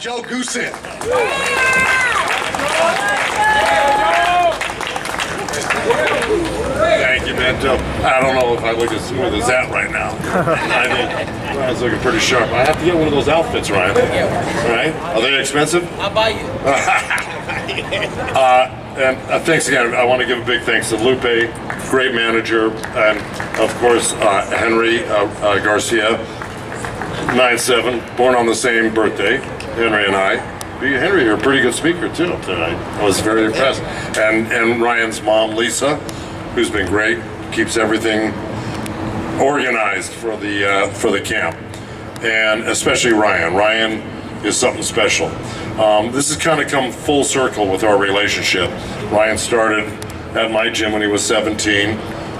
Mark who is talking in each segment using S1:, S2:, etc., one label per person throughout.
S1: Joe Goossen.
S2: Thank you, man. I don't know if I look as smooth as that right now. I think Ryan's looking pretty sharp. I have to get one of those outfits, Ryan. Right? Are they expensive?
S3: I'll buy you.
S2: And thanks again. I want to give a big thanks to Lupe, great manager, and of course Henry Garcia, 9/7, born on the same birthday, Henry and I. Henry, you're a pretty good speaker too tonight. I was very impressed. And Ryan's mom, Lisa, who's been great, keeps everything organized for the camp, and especially Ryan. Ryan is something special. This has kind of come full circle with our relationship. Ryan started at my gym when he was 17.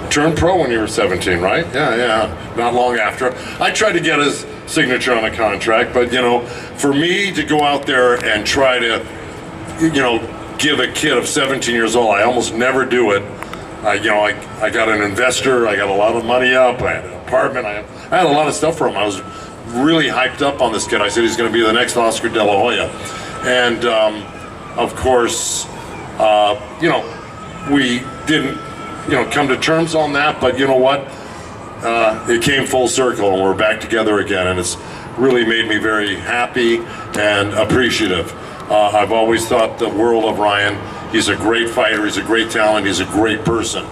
S2: Turned pro when you were 17, right? Yeah, not long after. I tried to get his signature on a contract, but you know, for me to go out there and try to, you know, give a kid of 17 years old, I almost never do it. I got an investor, I got a lot of money up, I had an apartment, I had a lot of stuff for him. I was really hyped up on this kid. I said he's going to be the next Oscar De La Hoya. And of course, you know, we didn't, you know, come to terms on that, but you know what? It came full circle and we're back together again, and it's really made me very happy and appreciative. I've always thought the world of Ryan. He's a great fighter, he's a great talent, he's a great person.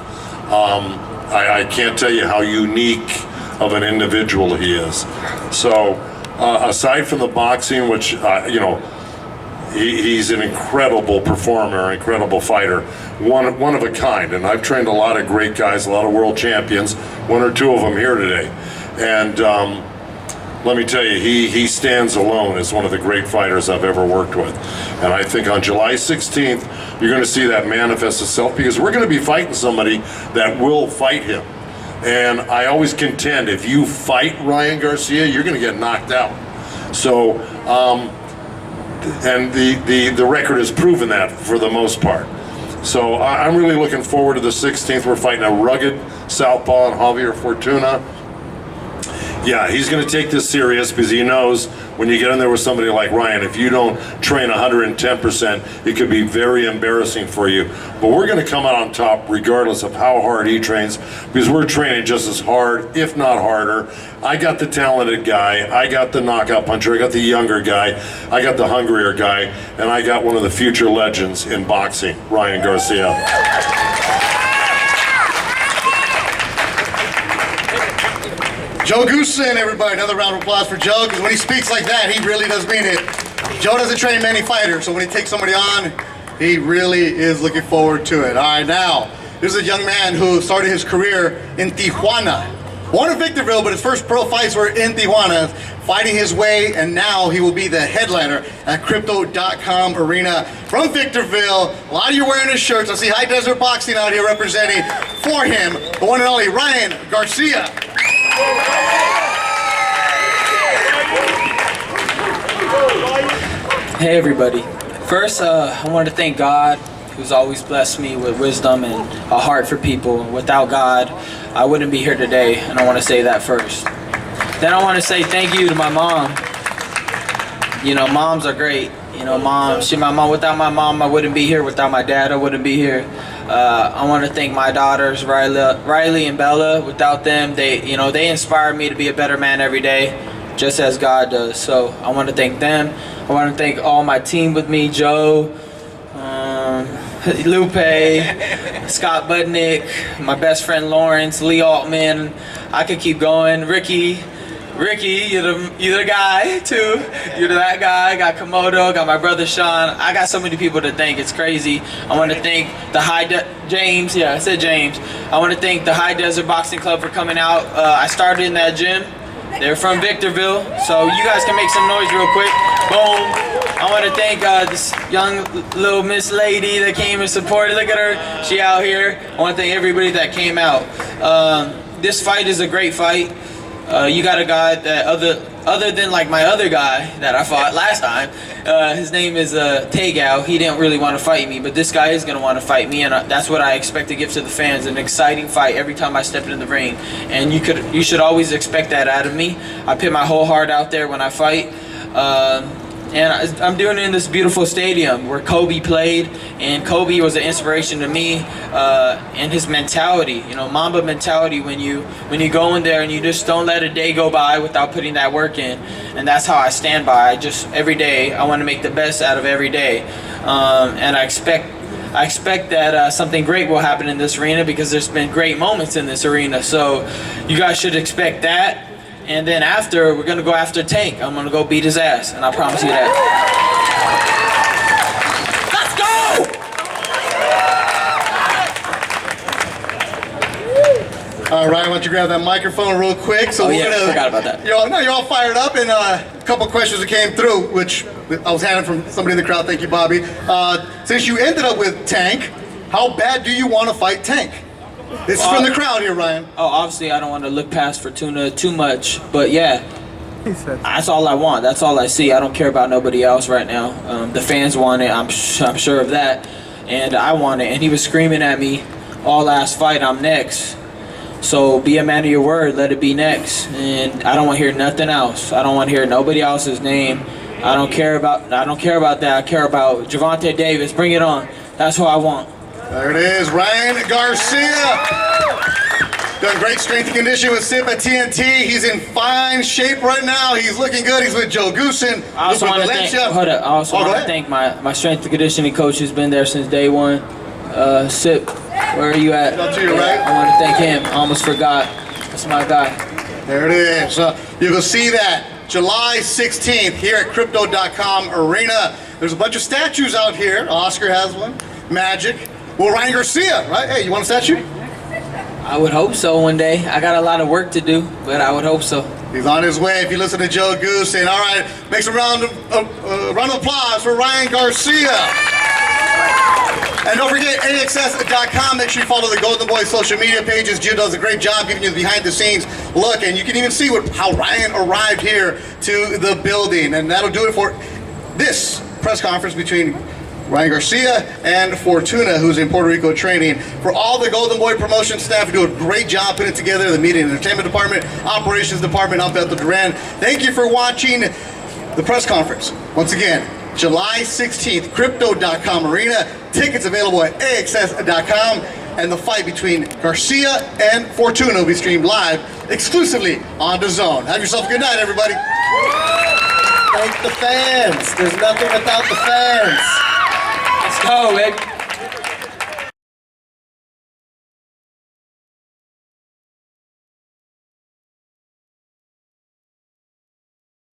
S2: I can't tell you how unique of an individual he is. So aside from the boxing, which you know, he's an incredible performer, incredible fighter, one of a kind. And I've trained a lot of great guys, a lot of world champions, one or two of them here today. And let me tell you, he stands alone as one of the great fighters I've ever worked with. And I think on July 16th, you're going to see that manifest itself, because we're going to be fighting somebody that will fight him. And I always contend, if you fight Ryan Garcia, you're going to get knocked out. So, and the record has proven that for the most part. So I'm really looking forward to the 16th. We're fighting a rugged southpaw in Javier Fortuna. Yeah, he's going to take this serious, because he knows when you get in there with somebody like Ryan, if you don't train 110%, it could be very embarrassing for you. But we're going to come out on top regardless of how hard he trains, because we're training just as hard, if not harder. I got the talented guy, I got the knockout puncher, I got the younger guy, I got the hungrier guy, and I got one of the future legends in boxing, Ryan Garcia.
S1: Joe Goossen, everybody. Another round of applause for Joe, because when he speaks like that, he really does mean it. Joe doesn't train many fighters, so when he takes somebody on, he really is looking forward to it. All right, now, this is a young man who started his career in Tijuana. Born in Victorville, but his first pro fights were in Tijuana, fighting his way, and now he will be the headliner at Crypto.com Arena from Victorville. A lot of you wearing his shirts. I see High Desert Boxing out here representing for him, the one and only Ryan Garcia.
S3: Hey everybody. First, I want to thank God, who's always blessed me with wisdom and a heart for people. Without God, I wouldn't be here today, and I want to say that first. Then I want to say thank you to my mom. You know, moms are great. You know, my mom. Without my mom, I wouldn't be here. Without my dad, I wouldn't be here. I want to thank my daughters, Riley and Bella. Without them, they inspire me to be a better man every day, just as God does. So I want to thank them. I want to thank all my team with me, Joe, Lupe, Scott Budnick, my best friend Lawrence, Lee Altman. I could keep going. Ricky, you're the guy too. You're that guy. I got Komodo, got my brother Sean. I got so many people to thank. It's crazy. I want to thank the James. Yeah, I said James. I want to thank the High Desert Boxing Club for coming out. I started in that gym. They're from Victorville, so you guys can make some noise real quick. Boom. I want to thank this young little Miss Lady that came and supported. Look at her. She out here. I want to thank everybody that came out. This fight is a great fight. You got a guy that other than like my other guy that I fought last time, his name is Tegao. He didn't really want to fight me, but this guy is going to want to fight me, and that's what I expect to give to the fans, an exciting fight every time I step in the ring. And you should always expect that out of me. I put my whole heart out there when I fight. And I'm doing it in this beautiful stadium where Kobe played, and Kobe was an inspiration to me, and his mentality, Mamba mentality, when you go in there and you just don't let a day go by without putting that work in. And that's how I stand by. Every day, I want to make the best out of every day. And I expect that something great will happen in this arena, because there's been great moments in this arena. So you guys should expect that. And then after, we're going to go after Tank. I'm going to go beat his ass, and I promise you that.
S1: Let's go! All right, why don't you grab that microphone real quick? So
S3: forgot about that.
S1: You're all fired up, and a couple questions that came through, which I was handed from somebody in the crowd. Thank you, Bobby. Since you ended up with Tank, how bad do you want to fight Tank? This is from the crowd here, Ryan.
S3: Oh, obviously I don't want to look past Fortuna too much, but yeah, that's all I want. That's all I see. I don't care about nobody else right now. The fans want it. I'm sure of that, and I want it. And he was screaming at me all last fight, "I'm next." So be a man of your word. Let it be next. And I don't want to hear nothing else. I don't want to hear nobody else's name. I don't care about that. I care about Gervonta Davis. Bring it on. That's who I want.
S1: There it is, Ryan Garcia. Done great strength and conditioning with Sip at TNT. He's in fine shape right now. He's looking good. He's with Joe Goossen.
S3: I also want to thank my strength and conditioning coach who's been there since day one. Sip, where are you at?
S1: Up to your right.
S3: I want to thank him. I almost forgot. That's my guy.
S1: There it is. You can see that July 16th here at Crypto.com Arena. There's a bunch of statues out here. Oscar has one. Magic. Well, Ryan Garcia, right? Hey, you want a statue?
S3: I would hope so one day. I got a lot of work to do, but I would hope so.
S1: He's on his way. If you listen to Joe Goossen. All right, make some round of applause for Ryan Garcia. And don't forget, AXS.com. Make sure you follow the Golden Boy social media pages. Gio does a great job giving you the behind-the-scenes look, and you can even see how Ryan arrived here to the building. And that'll do it for this press conference between Ryan Garcia and Fortuna, who's in Puerto Rico training. For all the Golden Boy promotion staff who do a great job putting it together, the media and entertainment department, operations department, Alberto Duran. Thank you for watching the press conference. Once again, July 16th, Crypto.com Arena. Tickets available at AXS.com. And the fight between Garcia and Fortuna will be streamed live exclusively on DAZN. Have yourself a good night, everybody.
S4: Thank the fans. There's nothing without the fans.
S3: Let's go, baby.